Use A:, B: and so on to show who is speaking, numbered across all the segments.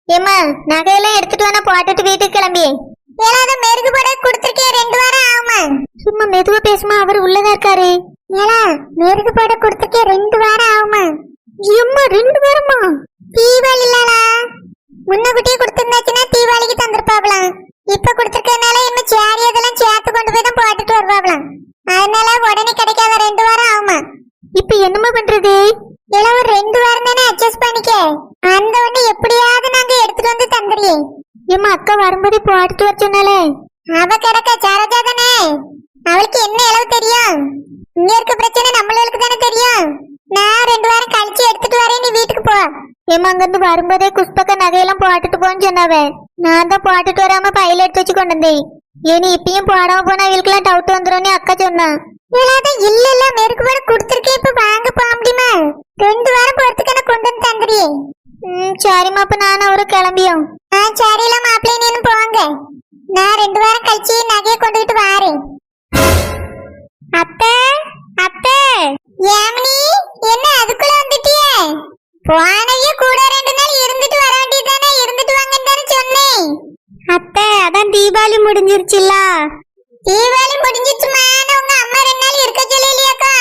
A: ஏமா நகையெல்லாம் எடுத்துட்டு வேணா போட்டுட்டு வீட்டுக்கு கிளம்பி. ஏலாத மெருகு போட கொடுத்துருக்கேன் 2 வாரம் ஆகுமா. சும்மா மெதுவா பேசுமா, அவர் உள்ளதா இருக்காரு. ஏலா மெருகு போட கொடுத்துருக்கேன் 2 வாரம் ஆகுமா. எம்மா 2 வாரமா? தீபாவளி இல்லலா, முன்னகுட்டியே கொடுத்துருந்தாச்சுன்னா தீபாவளிக்கு தந்திருப்பாங்களாம். இப்ப கொடுத்துருக்கனால இன்னும் சேரி அதெல்லாம் சேர்த்து கொண்டு போய் தான் போட்டுட்டு வருவாங்களாம். அதனால உடனே கிடைக்காத 2 வாரம் ஆகுமா. இப்ப என்னமா பண்றது? ஏலா ஒரு 2 வாரம் தானே அட்ஜஸ்ட் பண்ணிக்க. அந்த ஒண்ணு எப்படியாவது நாங்க எடுத்துட்டு வந்து தந்துறியே. ஏமா அக்கா வரும்போது போட்டுட்டு வர சொன்னாலே. அவ கிடக்க சரோஜா தானே, அவளுக்கு என்ன அளவு தெரியும்? இங்க இருக்க பிரச்சனை நம்மளுக்கு தானே தெரியும். நான் 2 வாரம் கழிச்சு எடுத்துட்டு வரேன், நீ வீட்டுக்கு போ. ஏமா அங்கிருந்து வரும்போதே குஷ்பக்க நகையெல்லாம் போட்டுட்டு போன்னு சொன்னாவே. நான் தான் போட்டுட்டு வராம பையில எடுத்து வச்சு கொண்டு வந்தேன். ஏனி இப்பயும் போடாம போனா அவளுக்குலாம் டவுட் வந்துடும் அக்கா சொன்னான். இல்ல இல்ல மெருக்கு போட கொடுத்துருக்கேன், இப்ப வாங்க போக முடியுமா? 2 வாரம் பொறுத்துக்கான கொண்டு வந்து தந்துறியே. சரிம்மா, அப்ப நானும் அவரு கிளம்பியோம். சரியில்ல மாப்பிள்ளை நீனு போவாங்க. நான் 2 வாரம் கழிச்சு நகையை கொண்டுகிட்டு வாரேன். அத்தை அத்தை. யாமினி என்ன அதுக்குள்ள வந்துட்டியே? போனவே கூட 2 நாள் இருந்துட்டு வர வேண்டியதானே, இருந்துட்டு வாங்கன்னு தானே சொன்னேன். அத்தை அதான் தீபாவளி முடிஞ்சிருச்சுல்ல. தீபாவளி முடிஞ்சிச்சுமா, உங்க அம்மா 2 நாள் இருக்க சொல்லலையாக்கா?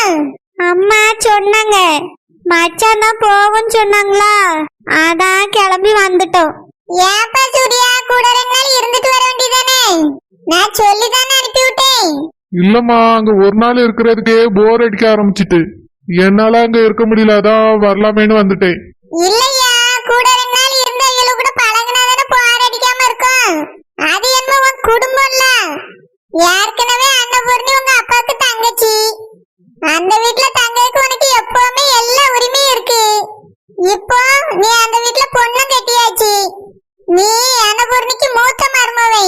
A: அம்மா சொன்னாங்க, மச்சான் தான் போகும்னு சொன்னாங்களா, அதான் கிளம்பி வந்துட்டோம். ஏப்பா சூர்யா கூட 2 நாள் இருந்துட்டு வர வேண்டியதானே, நான் சொல்லி தானே அனுப்பி விட்டேன்.
B: இல்லம்மா, அங்க ஒரு நாள் இருக்கிறதுக்கே போர் அடிக்க ஆரம்பிச்சிட்டு என்னால அங்க இருக்க முடியல, அதான் வரலாமேன்னு வந்துட்டேன்.
A: இல்லையா, கூட 2 நாள் இருந்தா இவளு கூட பழகுனாதானே போர் அடிக்காம இருக்கும். அது என்ன உன் குடும்பம்ல, ஏற்கனவே அன்னபூர்ணி உங்க அப்பாவுக்கு தங்கச்சி. அந்த வீட்டுல தங்கைக்கு உனக்கு எப்பவுமே எல்லா உரிமையும் இருக்கு. இப்போ நீ அந்த வீட்டுல பொண்ணு கட்டியாச்சு. நீ அன்னபூர்ணிக்கு மூத்த மருமவை.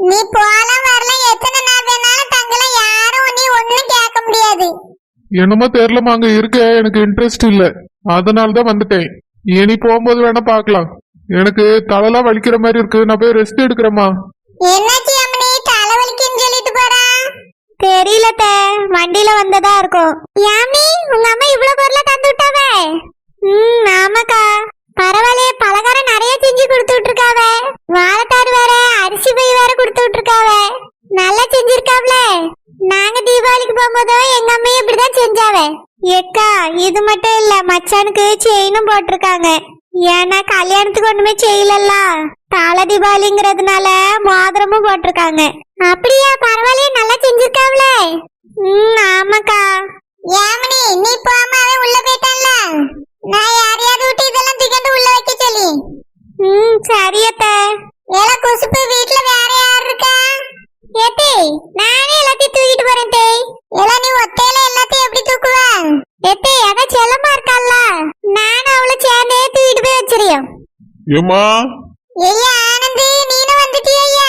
A: நீ போலாம் வரலாம், எத்தனை நாள் வேணாலும் தங்கலாம், யாரும் நீ ஒண்ணும் கேட்க முடியாது.
B: என்னமோ தெரியலமா, அங்க இருக்க எனக்கு இன்ட்ரெஸ்ட் இல்ல, அதனாலதான் வந்துட்டேன். இனி போகும்போது வேணா பாக்கலாம். எனக்கு தலைலாம் வலிக்கிற மாதிரி இருக்கு, நான் போய் ரெஸ்ட் எடுக்கிறேம்மா.
A: என்னாச்சு அம்மனி, தலைவலிக்குன்னு சொல்லிட்டு போறா? தெரியல, வண்டியில வந்ததா இருக்கும். யாமி உங்க அம்மா இவ்வளவு பொருளை தந்து விட்டாவே? ஆமாக்கா. பரவாயில்லையே, பலகாரம் நிறைய செஞ்சு கொடுத்து விட்டுருக்காவே. வாழைத்தாறு வேற, அரிசி பை வேற கொடுத்து விட்டுருக்காவே. நல்லா செஞ்சிருக்காவ்ல. நாங்க தீபாவளிக்கு போகும்போதோ எங்க அம்மையும் இப்படிதான் செஞ்சாவே. ஏக்கா இது மட்டும் இல்ல, மச்சானுக்கு செயினும் போட்டிருக்காங்க. ஏன்னா கல்யாணத்துக்கு ஒண்ணுமே செய்யலல்ல, தலை தீபாவளிங்கிறதுனால மோதிரமும் போட்டிருக்காங்க. அப்படியா, பரவாயில்லையே, நல்லா செஞ்சிருக்காவ்ல. ஆமாக்கா. யாமினி நீ போமா, அவன் உள்ள போயிட்டான்ல, நான் யாரையாவது விட்டு இதெல்லாம் தூக்கிட்டு உள்ள வைக்க சொல்லி. சரியத்த. ஏல குசுப்பு, வீட்டுல வேற யார் இருக்கா? ஏத்தே நானே எல்லாத்தையும் தூக்கிட்டு போறேன் தே. ஏல நீ ஒத்தையில எல்லாத்தையும் எப்படி தூக்குவ? ஏத்தே அத செல்லமா இருக்கால்ல, நானும் அவளை சேர்ந்தே தூக்கிட்டு போய் வச்சிரியோம்.
B: ஏமா
A: ஐயா ஆனந்தி, நீனும் வந்துட்டியா?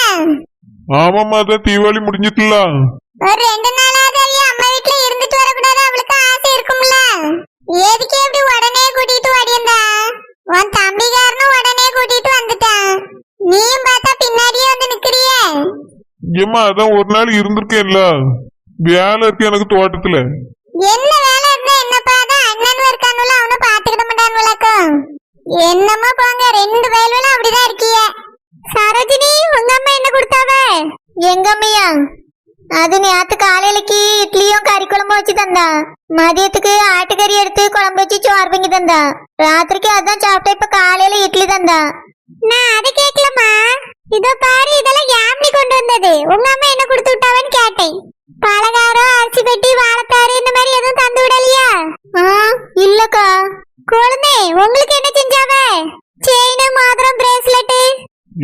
B: ஆமாம்மா, அதான் தீபாவளி முடிஞ்சிட்டுல.
A: ஒரு 2 நாளாவது ஐயா அம்மா வீட்டுல இருந்துட்டு வரக்கூடாது, அவளுக்கு ஆசை இருக்கும்ல. எதுக்கு எப்படி உடனே கூட்டிட்டு ஓடியந்தா? உன் தம்பிகாரனும் உடனே கூட்டிட்டு வந்துட்டான். நீயும் பார்த்தா பின்னாடியே வந்து நிக்கிறியே.
B: ஏமா அதான் ஒரு நாள் இருந்திருக்கேன்ல, வேலை இருக்கு எனக்கு தோட்டத்துல.
A: என்ன வேலை இருந்தா என்னப்பா, அதான் அண்ணன் இருக்கானுல, அவனை பாத்துக்கிட மாட்டானுலக்கும். என்னமா போங்க, 2 வயலும் அப்படிதான் இருக்கிய. சரோஜினி உங்க அம்மா என்ன கொடுத்தாவே? எங்க அம்மையா? அது நேத்து காலையிலக்கு இட்லியும் கறி குழம்பு வச்சு தந்தா. மதியத்துக்கு ஆட்டுக்கறி எடுத்து குழம்பு வச்சு சோறு பொங்கி தந்தா. ராத்திரிக்கு அதான் சாப்பிட்டா, இப்ப காலையில இட்லி தந்தா. நான் அதை கேட்கலமா, இதோ பாரு, இதெல்லாம் யாமி கொண்டு வந்தது. உங்க அம்மா என்ன கொடுத்து விட்டாவன்னு கேட்டேன். பலகாரம், அரிசி பெட்டி, வாழைத்தாறு இந்த மாதிரி எதுவும் தந்து விடலையா? இல்லக்கா. குழந்தை உங்களுக்கு என்ன செஞ்சாவே? செயின், மோதிரம், பிரேஸ்லெட்.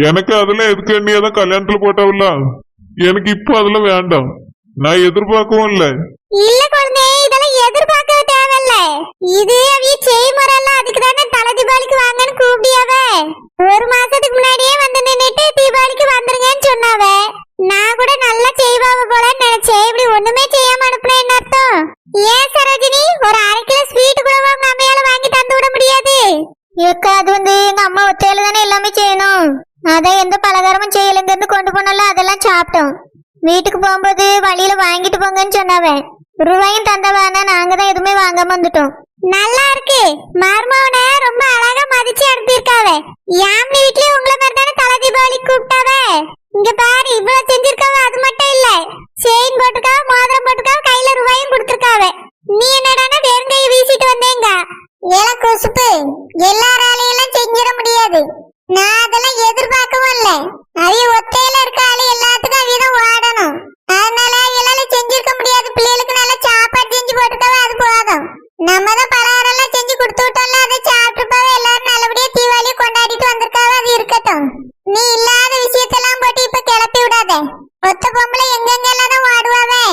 B: எனக்கு அதெல்லாம் எதுக்கு, எண்ணியாதான் கல்யாணத்துல போட்டவில்ல, எனக்கு இப்போ அதெல்லாம் வேண்டாம், நான் எதிர்பார்க்கவும் இல்ல.
A: இல்ல குழந்தை, இதெல்லாம் எதிர்பார்க்க தேவையில்ல. இது அவிய செய்முறைல, அதுக்கு தானே தலை தீபாவளிக்கு வாங்கன்னு கூப்பிடியாவே. 1 மாசத்துக்கு முன்னாடியே வந்து நின்னுட்டு தீபாவளிக்கு வந்துருங்கன்னு சொன்னாவே. நான் கூட நல்லா செய்வாவ போலன்னு நினைச்சேன். இப்படி ஒண்ணுமே செய்யாம அனுப்புனா என்ன அர்த்தம்? ஏன் சரோஜினி, ஒரு 1/2 கிலோ ஸ்வீட் கூட உங்க அம்மையால வாங்கி தந்து விட முடியாது? ஏக்கா அது வந்து எங்க அம்மா ஒத்தையில தானே எல்லாமே செய்யணும். அதான் எந்த பலகாரமும் செய்யலங்க இருந்து கொண்டு போனால அதெல்லாம் சாப்பிட்டோம். வீட்டுக்கு போகும்போது வழியில வாங்கிட்டு போங்கன்னு சொன்னாவே. ரூபாயும் தந்தவானா, நாங்க தான் எதுவுமே வாங்காம வந்துட்டோம். நல்லா இருக்கு. மர்மவனை ரொம்ப அழகா மதிச்சு அனுப்பியிருக்காவே. யாமினி வீட்லயே உங்களை மாதிரி தானே தலை தீபாவளி கூப்பிட்டாவே. இங்க பாரு, இவ்வளவு செஞ்சிருக்காவ. அது மட்டும் இல்ல, செயின் போட்டுக்காவ, மோதிரம் போட்டுக்காவ, கையில ரூபாயும் கொடுத்திருக்காவ. நீ என்னடானா வெறுங்கையை வீசிட்டு வந்தேங்க. ஏல குசுப்பு, எல்லாராலையும் செஞ்சிட முடியாது. நான் அதெல்லாம் எதிர்பார்க்கவும் இல்ல. அவைய ஒத்தையில இருக்க ஆளு எல்லாத்துக்கும் அவையதான் ஓடணும். அதனால எல்லால செஞ்சிருக்க முடியாது. பிள்ளைகளுக்கு நல்ல சாப்பாடு செஞ்சு போட்டுக்காவ, அது போதும். நம்ம தான் பலகாரம் எல்லாம் செஞ்சு கொடுத்து விட்டோம்ல, அதை சாப்பிட்டுப்பாவே. எல்லாரும் நல்லபடியா தீபாவளியை கொண்டாடிட்டு வந்திருக்காவ. அது இருக்கட்டும். நீ இல்லாத விஷயத்தெல்லாம் போட்டு இப்ப கிளப்பி விடாத. ஒத்த பொம்பளை எங்கெங்கெல்லாம் தான் ஓடுவாவே.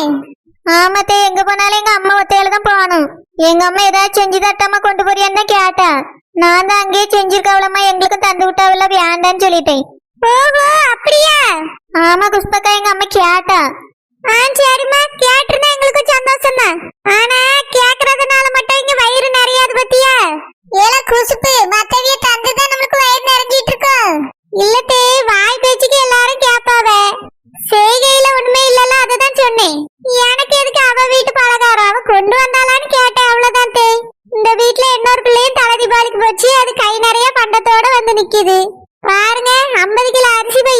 A: ஆமாத்தே, எங்க போனாலும் எங்க அம்மா ஒத்தையில தான் போகணும். எங்க அம்மா ஏதாவது செஞ்சு தட்டாம கொண்டு போறியான்னு தான் கேட்டா. நான் தான் அங்கேயே செஞ்சிருக்காவளம்மா, எங்களுக்கு தந்து விட்டாவில்ல, வேண்டான்னு சொல்லிட்டேன். ஓஹோ, அப்படியா? ஆமா குஷ்பக்கா, எங்க அம்மா கேட்டா. சரிம்மா, கேட்டிருந்தா எங்களுக்கு சந்தோஷம் தான். ஆனா கேக்குறதுனால மட்டும் இங்க வயிறு நிறையாது பத்தியா? ஏல குசுப்பு, மத்தவிய தந்துதான் நம்மளுக்கு வயிறு நிறைஞ்சிட்டு இருக்கோம். இல்லத்தே, வாய் பேச்சுக்கு எல்லாரும் கேட்பாவ. செய்கையில உண்மை இல்லல, அதுதான் சொன்னேன். எனக்கு எதுக்கு அவ வீட்டு பலகாரம் அவ கொண்டு வந்தாலான்னு கேட்டேன், அவ்வளவுதான் தே. இந்த வீட்டுல இன்னொரு பிள்ளையும் தலை தீபாவளிக்கு போச்சு. அது கை நிறைய பண்டத்தோட வந்து நிக்குது. பாருங்க, 50 கிலோ அரிசி பை.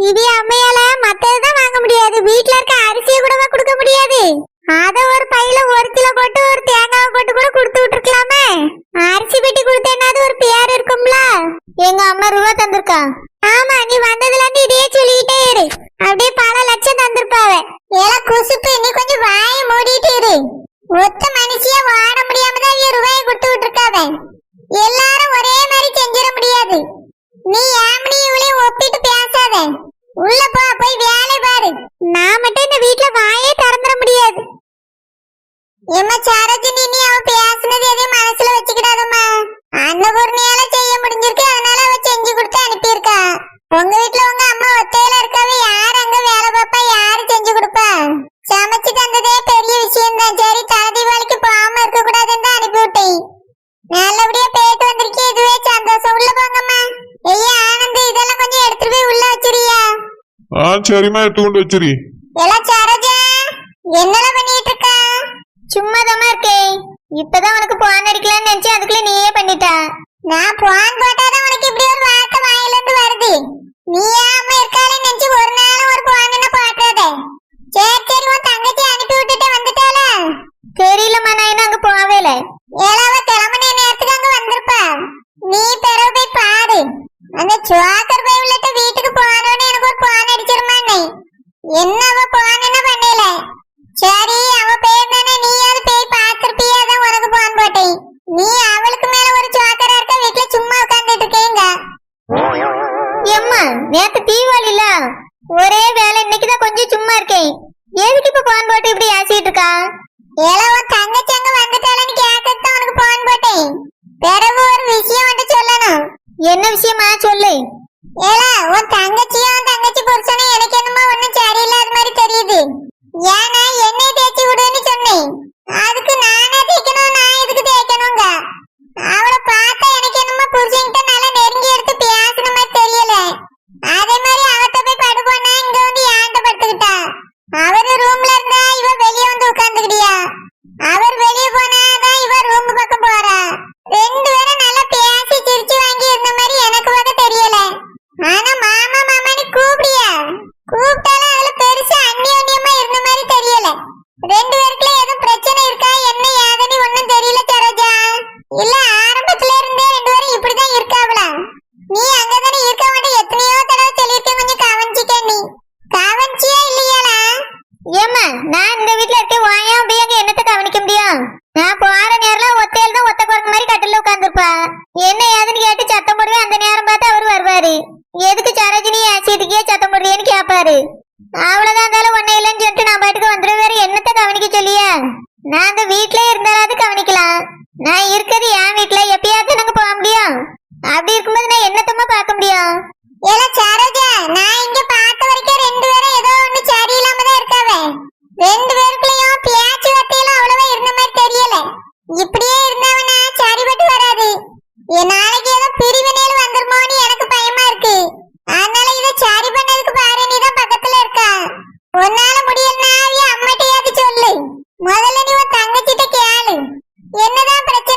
A: இது அம்மையால மத்ததுதான் வாங்க முடியாது. வீட்டுல இருக்க அரிசியை கூடவா கொடுக்க முடியாது? அத ஒரு பையில 1 கிலோ போட்டு ஒரு தேங்காவை போட்டு கூட கொடுத்து விட்டுருக்கலாமே. அரிசி பெட்டி கொடுத்தேனாது ஒரு பேர் இருக்கும்ல. எங்க அம்மா ரூபா தந்திருக்கா. ஆமா, நீ வந்ததுல இருந்து இதையே சொல்லிக்கிட்டே இரு. அப்படியே பல லட்சம் தந்திருப்பாவ. ஏல குசுப்பு, நீ கொஞ்சம் வாயை மூடிட்டு இரு. ஒத்த மனுஷியா வாட முடியாம தான் ரூபாயை கொடுத்து விட்டுருக்காவ. எல்லாரும் ஒரே மாதிரி செஞ்சிட முடியாது. நீ யாமினி இவளையும் ஒப்பிட்டு பேசாத. உள்ள போ, போய் வேலை பாரு. நான் மட்டும் இந்த வீட்ல வாயே திறந்துட முடியாது. ஏம்மா சரோஜினி, நீ அவ பேசுனது எதையும் மனசுல வச்சுக்கிடாதம்மா. அன்னபூர்ணியால செய்ய முடிஞ்சிருக்கு, அதனால அவ செஞ்சு கொடுத்து அனுப்பியிருக்கா. உங்க வீட்ல உங்க அம்மா ஒத்தையில இருக்காவே, யார் அங்க வேலை பாப்பா, யாரு செஞ்சு கொடுப்பா? சமைச்சு தந்ததே பெரிய விஷயம் தான். சரி, தலை தீபாவளிக்கு போகாம இருக்க கூடாதுன்னு தான் அனுப்பி விட்டேன். நல்லபடியா போயிட்டு வந்திருக்கே, இதுவே சந்தோஷம். உள்ள போங்கம்மா. ஐயா ஆனந்த், இதெல்லாம் கொஞ்சம் எடுத்துட்டு போய் உள்ள வச்சிரியா?
B: சரிம்மா, எடுத்துக்கொண்டு வச்சிரி.
A: எல்லாம் சரோஜா, என்னெல்லாம் பண்ணிட்டு இருக்கா? சும்மாதாம்மா இருக்கேன். இப்பதான் உனக்கு போன் அடிக்கலாம்னு நினைச்சேன், அதுக்குள்ள நீயே பண்ணிட்டா. நான் போன் போட்டாதான் உனக்கு இப்படி ஒரு வார்த்தை வாயில இருந்து வருது. நீ அம்மா இருக்காளே நினைச்சு ஒரு நாளும் ஒரு போன் போட்டாத. சரி சரி, உன் தங்கச்சி அனுப்பி விட்டுட்டு வந்துட்டால? தெரியலம்மா, நான் இன்னும் அங்க போவே இல்ல. ஏழாவ கிளம்புன நேரத்துக்கு அங்க வந்திருப்பா. நீ பிறகு போய் பாரு. அந்த சுவாக்கர் போய் உள்ளட்ட வீட்டுக்கு போனோன்னு எனக்கு ஒரு போன் அடிச்சிருமானே. என்ன அவ போன் என்ன பண்ணல? சரி, அவ பேர் தானே, நீயாவது போய் பாத்திருப்பியா, தான் உனக்கு போன் போட்டேன். நீ அவளுக்கு மேல ஒரு சுவாக்கரா இருக்க, வீட்டுல சும்மா உட்கார்ந்துட்டு இருக்கேங்க. எம்மா, நேத்து தீபாவளில ஒரே வேலை, இன்னைக்குதான் கொஞ்சம் சும்மா இருக்கேன். எதுக்கு இப்ப போன் போட்டு இப்படி ஆசிட்டு இருக்கா? ஏலோ, தங்கச்சி அங்க வந்துட்டாளன்னு கேட்கத்தான் உனக்கு போன் போட்டேன். பிறகு ஒரு விஷயம் மட்டும் சொல்லணும். என்ன விஷயமா சொல்லு. ஏலா, உன் தங்கச்சியும் தங்கச்சி புருஷனும் எனக்கு என்னமோ ஒன்னும் சரியில்லாத மாதிரி தெரியுது. ஏன்னா எண்ணெய் தேய்ச்சி விடுன்னு சொன்னேன். அதுக்கு நானா தேய்க்கணும், நான் எதுக்கு தேய்க்கணுங்க? அவளை பார்த்தா எனக்கு என்னமோ புருஷன்கிட்ட நல்லா நெருங்கி எடுத்து பேசுன மாதிரி தெரியல. அதே மாதிரி அவட்ட போய் படுப்போனா இங்க வந்து ஏன்ட்ட படுத்துக்கிட்டா. அவரு ரூம்ல இருந்தா இவ வெளியே வந்து உட்கார்ந்துக்கிட்டியா. அவர் வெளியே போனாதான் இவ ரூம் பக்கம் போறா. ரெண்டு பேரும் நல்லா பேசி சிரிச்சு வாங்கி இருந்த மாதிரி எனக்கு பார்க்க தெரியல. ஆனா மாமா மாமான்னு கூப்பிடியா? கூப்பிட்டாலும் அதுல பெருசா அந்நியோன்யமா இருந்த மாதிரி தெரியல. ரெண்டு பேருக்குள்ள எதுவும் பிரச்சனை இருக்கா, என்ன ஏதுன்னு ஒன்னும் தெரியல சரோஜா. இல்ல ஆரம்பத்துல இருந்தே ரெண்டு பேரும் இப்படிதான் இருக்காவளா? நீ அங்கதானே இருக்க மாட்டே, எத்தனையோ தடவை சொல்லியிருக்கேன், கொஞ்சம் கவனிச்சிக்க. நீ கவனிச்சியா இல்லையாளா? ஏம்மா, நான் இந்த வீட்டுல இருக்கேன், வாயா போய் அங்க என்னத்தை கவனிக்க முடியும்? நான் போற நேரம் ஒத்தையில தான் ஒத்த குரங்கு மாதிரி கட்டில உட்காந்துருப்பா. என்ன ஏதுன்னு கேட்டு சத்தம் போடுவேன். அந்த நேரம் பார்த்து அவரு வருவாரு. எதுக்கு சரோஜினி ஆசிட்டுக்கே சத்தம் போடுறியன்னு கேட்பாரு. அவ்வளவுதான், இருந்தாலும் ஒன்னும் இல்லைன்னு சொல்லிட்டு நான் பாட்டுக்கு வந்துடும். வேற என்னத்தை கவனிக்க சொல்லியா? நான் அந்த வீட்லயே இருந்தாலாவது கவனிக்கலாம். நான் இருக்கிறது என் வீட்டுல, எப்பயாவது நாங்க போக முடியும். அப்படி இருக்கும்போது நான் என்னத்தமா பார்க்க முடியும்? ஏல சரோஜா, நான் இங்க பார்த்த வரைக்கும் ரெண்டு பேரும் ஏதோ ஒண்ணு சரியில்லாம தான் இருக்காவே. ரெண்டு பேருக்குள்ளயும் பேச்சு வார்த்தையெல்லாம் அவ்வளவா இருந்த மாதிரி தெரியல. இப்படியே இருந்தவனா சரிபட்டு வராது. நாளைக்கு ஏதோ பிரிவினையில வந்துருமோன்னு எனக்கு பயமா இருக்கு. அதனால இதை சரி பண்ணதுக்கு பாரு, நீ தான் பக்கத்துல இருக்கா. உன்னால முடியலன்னா அம்மாட்டையாவது சொல்லு. முதல்ல நீ உன் தங்கச்சிட்ட கேளு, என்னதான் பிரச்சனை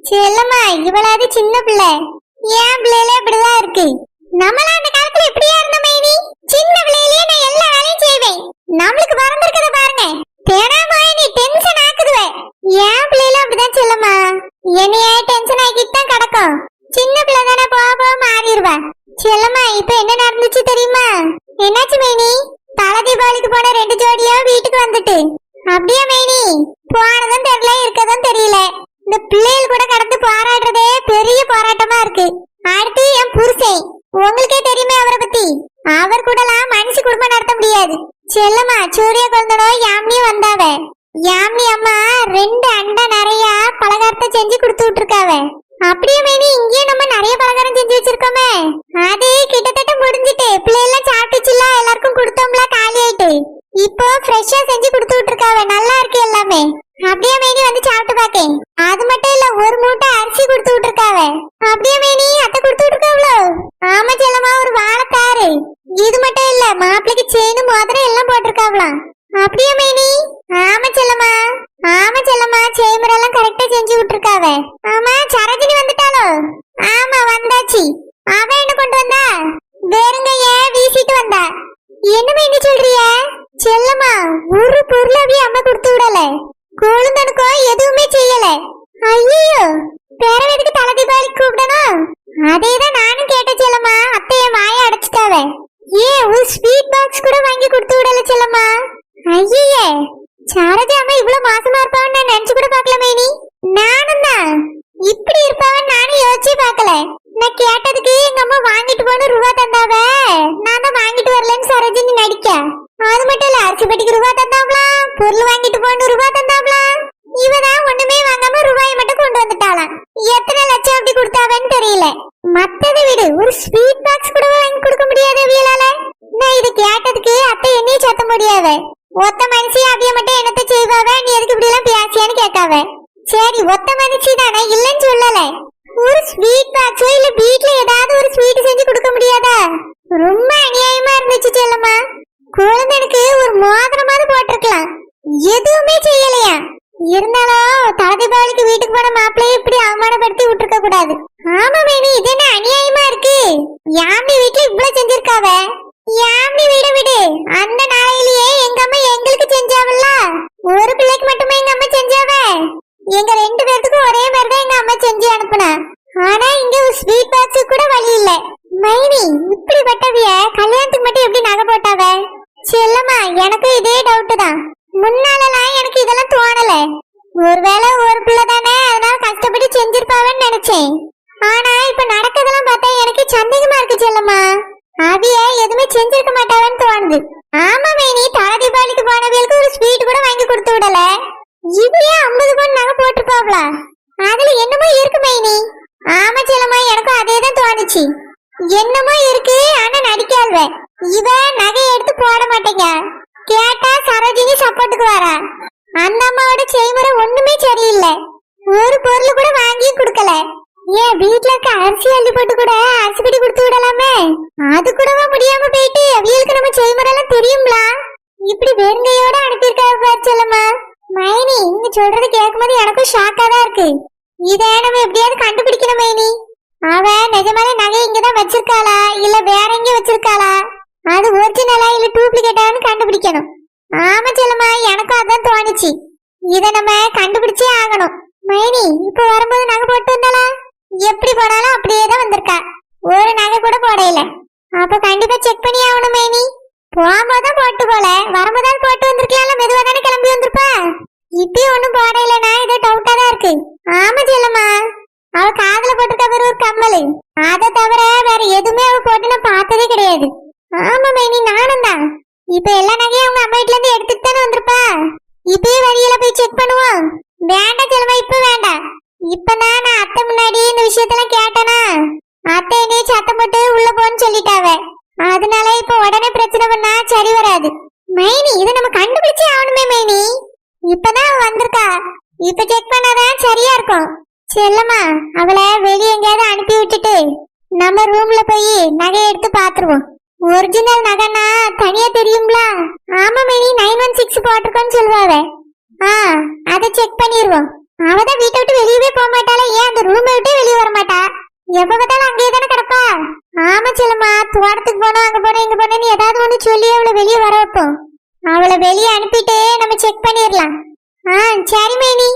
A: செல்லம்மா இவளாவது சின்ன பிள்ளை, என் பிள்ளைல இப்படிதான் இருக்கு. நம்மளாம் அந்த காலத்துல எப்படியா இருந்த மைனி? சின்ன பிள்ளையிலேயே நான் எல்லா வேலையும் செய்வேன். நம்மளுக்கு பிறந்திருக்கத பாருங்க, தேனாமாய் நீ டென்ஷன் ஆக்குதுவே. என் பிள்ளைல அப்படிதான் செல்லம்மா, என்னைய டென்ஷன் ஆக்கிட்டு தான் கிடக்கும். சின்ன பிள்ளை தானே, போக போக மாறிடுவா. செல்லம்மா இப்ப என்ன நடந்துச்சு தெரியுமா? என்னாச்சு மைனி? தலை தீபாவளிக்கு போன 2 ஜோடியா வீட்டுக்கு வந்துட்டு அப்படியே மைனி போனதும் தெரியல, இருக்கதும் தெரியல. இந்த பிள்ளைகள் கூட கடந்து போராடுறதே பெரிய போராட்டமா இருக்கு. அடுத்து என் புருஷன், உங்களுக்கே தெரியுமே அவரை பத்தி. அவர் கூடலாம் மனுஷ குடும்பம் நடத்த முடியாது. செல்லம்மா சூரிய குழந்தனோ யாமினியும் வந்தாவ. யாமினி அம்மா 2 அண்டா நிறைய பலகாரத்தை செஞ்சு கொடுத்து விட்டுருக்காவ. அப்படியே மைனி இங்கேயே நம்ம நிறைய பலகாரம் செஞ்சு வச்சிருக்கோமே, அது கிட்டத்தட்ட முடிஞ்சிட்டு பிள்ளைலாம் சாப்பிட்டுச்சுல, எல்லாருக்கும் கொடுத்தோம்ல, காலி ஆயிட்டு. இப்போ ஃப்ரெஷ்ஷா செஞ்சு கொடுத்து விட்டுருக்காவ. நல்லா இருக்கு எல்லாமே. அப்படியே மைனி வந்து சாப்பிட்டு பாக்கேன். அது மட்டும் இல்ல, 1 மூட்டை அரிசி கொடுத்து விட்டுருக்காவ. அப்படியே மைனி அத்தை கொடுத்து விட்டுருக்காவளோ? ஆமா செல்லம்மா, ஒரு வாழைத்தாரு. இது மட்டும் இல்ல, மாப்பிளைக்கு செயின் மோதிரம் எல்லாம் போட்டிருக்காவலாம். அப்படியே மைனி? ஆமா செல்லம்மா, ஆமா செல்லம்மா, செய்முறையெல்லாம் கரெக்டா செஞ்சு விட்டுருக்காவ. ஆமா சரோஜினி வந்துட்டாளோ? ஆமா வந்தாச்சு. அவ என்ன கொண்டு வந்தா? வேறுங்க வீசிட்டு வந்தா. என்ன மைனி சொல்றிய? செல்லம்மா ஒரு பொருளாவே அம்மா கொடுத்து விடல, கோழுந்தனுக்கோ எதுவுமே செய்யல. ஐயோ, வேற எதுக்கு தலை தீபாவளிக்கு கூப்பிடணும்? அதேதான் நானும் கேட்டேன் செல்லம்மா. அத்தைய வாய அடைச்சிட்டாவ. ஏன் ஒரு ஸ்வீட் பாக்ஸ் கூட வாங்கி கொடுத்து விடல செல்லம்மா? ஐயே, சாரதா அம்மா இவ்வளவு மாசமா இருப்பான்னு நான் நினைச்சு கூட பாக்கல மைனி. நானும் தான் இப்படி இருப்பாவன்னு நானும் யோசிச்சு பாக்கல. நான் கேட்டதுக்கு எங்க அம்மா வாங்கிட்டு போன ரூபா தந்தாவ, நான் தான் வாங்கிட்டு வரலன்னு சரோஜினி நடிக்க. அது மட்டும் இல்ல, அரிசி பெட்டிக்கு ரூபா தந்தாவலாம், பொருள் வாங்கிட்டு போன ரூபா தந்தாவலாம். இவதான் ஒண்ணுமே வாங்காம ரூபாயை மட்டும் கொண்டு வந்துட்டாளாம். எத்தனை லட்சம் அப்படி கொடுத்தாவன்னு தெரியல. மத்ததை விடு, ஒரு ஸ்வீட் பாக்ஸ் கூட வாங்கி கொடுக்க முடியாது அவியலால. நான் இது கேட்டதுக்கு அத்தை என்னையும் சத்த முடியாத. ஒத்த மனுஷி அவிய மட்டும் என்னத்த செய்வாவ, நீ எதுக்கு இப்படி எல்லாம் பேசியான்னு கேட்காவ. சரி ஒத்த மனுஷி தானே, இல்லன்னு சொல்லல. ஒரு ஸ்வீட் பாக்ஸோ இல்ல வீட்ல ஏதாவது ஒரு ஸ்வீட் செஞ்சு கொடுக்க முடியாதா? ரொம்ப அநியாயமா இருந்துச்சு செல்லம்மா. குழந்தைக்கு ஒரு மோதிரமாவது போட்டிருக்கலாம், எதுவுமே செய்யலையா. இருந்தாலும் தலை தீபாவளிக்கு வீட்டுக்கு போன மாப்பிள்ளைய இப்படி அவமானப்படுத்தி விட்டுருக்க கூடாது. ஆமா மேனி, இது என்ன அநியாயமா இருக்கு? யாமி வீட்டுல இவ்வளவு செஞ்சிருக்காவ. யாமி வீட விடு, அந்த நாளையிலேயே எங்க அம்மா எங்களுக்கு செஞ்சாவல்ல. ஒரு பிள்ளைக்கு மட்டுமே எங்க அம்மா செஞ்சாவ. எங்க 2 பேருக்கும் ஒரே மாதிரிதான் எங்க அம்மா செஞ்சு அனுப்புனா. ஆனா இங்க ஒரு ஸ்வீட் பாக்ஸ் கூட வழி இல்ல. மைனி இப்படி பட்டவிய கல்யாணத்துக்கு மட்டும் எப்படி நகை போட்டாவ? செல்லம்மா எனக்கு இதே டவுட் தான். முன்னாலலாம் எனக்கு இதெல்லாம் தோணல. ஒருவேளை ஒரு பிள்ளை தானே, அதனால கஷ்டப்பட்டு செஞ்சிருப்பாவன்னு நினைச்சேன். ஆனா இப்ப நடக்கதெல்லாம் பார்த்தா எனக்கு சந்தேகமா இருக்கு செல்லம்மா. அவிய எதுவுமே செஞ்சிருக்க மாட்டாவன்னு தோணுது. ஆமா மைனி, தலை தீபாவளிக்கு போனவியலுக்கு ஒரு ஸ்வீட் கூட வாங்கி கொடுத்து விடல. இவையே 50 பவுன் நகை போட்டுருப்பாவளா? அதுல என்னமோ இருக்கு மைனி. ஆமா செல்லம்மா, எனக்கும் அதே தான் தோணுச்சு. என்னமோ இருக்கு, ஆனா நடிக்காள்வ. இவ நகையை எடுத்து போட மாட்டேங்க. கேட்டா சரோஜினி சப்போர்ட்டுக்கு வரா. அந்த அம்மாவோட செய்முறை ஒண்ணுமே சரியில்லை. ஒரு பொருள் கூட வாங்கி கொடுக்கல. ஏன் வீட்டுல இருக்க அரிசி அள்ளி போட்டு கூட அரிசி பிடி கொடுத்து விடலாமே, அது கூடவா முடியாம போயிட்டு அவியலுக்கு நம்ம செய்முறை எல்லாம் தெரியுங்களா? இப்படி வெறுங்கையோட அனுப்பியிருக்காங்க பாரு செல்லம்மா. மைனி நீங்க சொல்றது கேட்கும்போது எனக்கும் ஷாக்கா தான் இருக்கு. இதை நம்ம எப்படியாவது கண்டுபிடிக்கணும் மைனி. அவ நிஜமாலே நகை இங்கதான் வச்சிருக்காளா இல்ல வேற எங்க வச்சிருக்காளா, அது ஒரிஜினலா இல்ல டூப்ளிகேட்டான்னு கண்டுபிடிக்கணும். ஆமா செல்லம்மா, எனக்கும் அதான் தோணுச்சு. இத நம்ம கண்டுபிடிச்சே ஆகணும். மைனி இப்ப வரும்போது நகை போட்டு வந்தாளா? எப்படி போனாலும் அப்படியே தான் வந்திருக்கா, ஒரு நகை கூட போடையில. அப்ப கண்டிப்பா செக் பண்ணி ஆகணும் மைனி. போகும்போதுதான் போட்டு போல, வரும்போதான் போட்டு வந்திருக்கலாம். மெதுவா தானே கிளம்பி வந்திருப்பா. இப்பயும் ஒண்ணும் போடையிலனா ஏதோ டவுட்டா தான் இருக்கு. ஆமா செல்லம்மா, அவ காதுல போட்டுருக்க ஒரு கம்மல், அதை தவிர வேற எதுவுமே அவ போட்டு நான் பார்த்ததே கிடையாது. ஆமா மைனி, நானும் தான். இப்ப எல்லா நகையும் அவங்க அம்மா வீட்டுல இருந்து எடுத்துட்டு தானே வந்திருப்பா. இப்பயே வழியில போய் செக் பண்ணுவோம். வேண்டாம் செல்லம்மா, இப்ப வேண்டாம். இப்பதான் நான் அத்தை முன்னாடி இந்த விஷயத்தெல்லாம் கேட்டேனா, அத்தை என்னைய சத்தம் போட்டு உள்ள போன்னு சொல்லிட்டாவ. அதனால இப்ப உடனே பிரச்சனை பண்ணா சரி வராது. மைனி இதை நம்ம கண்டுபிடிச்சே ஆகணுமே மைனி. இப்பதான் அவ வந்திருக்கா, இப்ப செக் பண்ணாதான் சரியா இருக்கும். செல்லம்மா அவளை வெளியே எங்கேயாவது அனுப்பி விட்டுட்டு நம்ம ரூம்ல போய் நகையை எடுத்து பாத்துருவோம். ஒரிஜினல் நகைனா தனியா தெரியுங்களா? ஆமா மைனி, 916 போட்டிருக்கோன்னு சொல்லுவாவ. அதை செக் பண்ணிடுவோம். அவதான் வீட்டை விட்டு வெளியவே போக மாட்டாளா, ஏன் அந்த ரூமை விட்டே வெளியே வர மாட்டா? எப்ப பார்த்தாலும் அங்கேயே தானே கிடப்பா. ஆமா செல்லம்மா, தோட்டத்துக்கு போனோம் அங்க போனோம் இங்க போனோம்னு ஏதாவது ஒண்ணு சொல்லி அவளை வெளியே வர வைப்போம். அவளை வெளியே அனுப்பிட்டு நம்ம செக் பண்ணிடலாம். சரி மேனி.